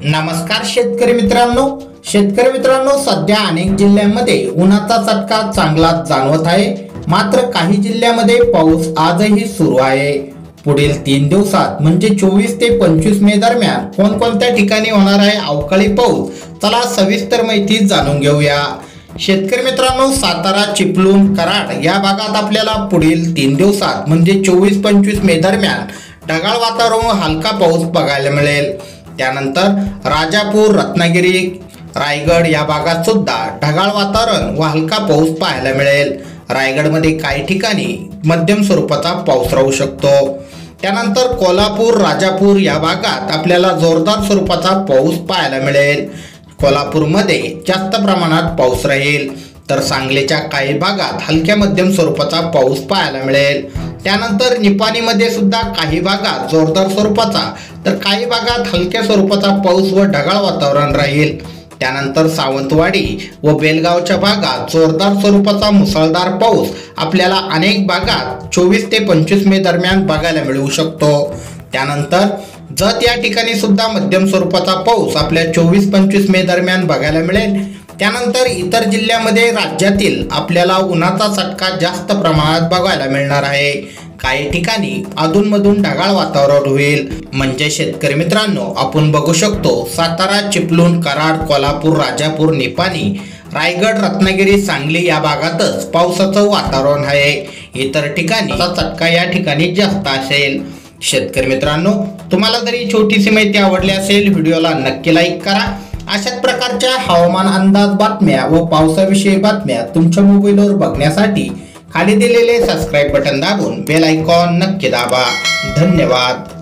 नमस्कार शेतकरी मित्रांनो, सध्या अनेक जिल्ह्यांमध्ये उन्हाचा चटका चांगलाच जाणवत आहे। मात्र काही जिल्ह्यांमध्ये पाऊस आजही सुरू आहे। पुढील 3 दिवसात म्हणजे 24 ते 25 मे दरम्यान कोणकोणत्या ठिकाणी होणार आहे अवकाळी पाऊस, चला सविस्तर माहिती जाणून घेऊया। शेतकरी मित्रांनो, सातारा, चिपळूण, कराड या भागात आपल्याला पुढील 3 दिवसात म्हणजे 24-25 मे दरम्यान ढगाळ वातावरण व हलका पाऊस बघायला मिळेल। त्यानंतर राजापूर, रत्नागिरी, रायगड या भागात सुद्धा ढगाळ वातावरण व हलका पाऊस पाहायला मिळेल। रायगडमध्ये काही ठिकाणी मध्यम स्वरूपाचा पाऊस राहू शकतो। त्यानंतर कोल्हापूर, राजापूर या भागात आपल्याला जोरदार स्वरूपाचा पाऊस पाहायला मिळेल। कोल्हापूरमध्ये जास्त प्रमाणात पाऊस राहील, तर सांगलीच्या काही भागात हलक्या मध्यम स्वरूपाचा पाऊस पाहायला मिळेल। त्यानंतर निपाणीमध्ये सुद्धा काही भागात जोरदार स्वरूपाचा तर काही भागात हलक्या स्वरूपाचा पाऊस व ढगाळ वातावरण राहील। त्यानंतर सावंतवाडी व बेलगावच्या भागात जोरदार स्वरूपाचा मुसळधार पाऊस आपल्याला अनेक भागात 24 ते 25 मे दरम्यान बघायला मिळू शकतो। त्यानंतर जत या ठिकाणी सुद्धा मध्यम स्वरूपाचा पाऊस आपल्या 24-25 मे दरम्यान बघायला मिळेल। त्यानंतर इतर जिल्ह्यामध्ये राज्यातील आपल्याला उन्हाचा चटका जास्त प्रमाणात बघायला मिळणार आहे। काही ठिकाणी अधूनमधून ढगाळ वातावरण होईल। म्हणजे शेतकरी मित्रांनो, आपण बघू शकतो सातारा, चिपळूण, कराड, कोल्हापूर, राजापूर, निपाणी, रायगड, रत्नागिरी, सांगली या भागातच पावसाचं वातावरण आहे। इतर ठिकाणी चटका या ठिकाणी जास्त असेल। शेतकरी मित्रांनो, तुम्हाला जर ही छोटीशी माहिती आवडली असेल, व्हिडिओला नक्की लाईक करा। अशाच प्रकारच्या हवामान अंदाज बातम्या व पावसाविषयी बातम्या तुमच्या मोबाईलवर बघण्यासाठी खाली दिलेले सबस्क्राइब बटन दाबून बेल आयकॉन नक्की दाबा। धन्यवाद।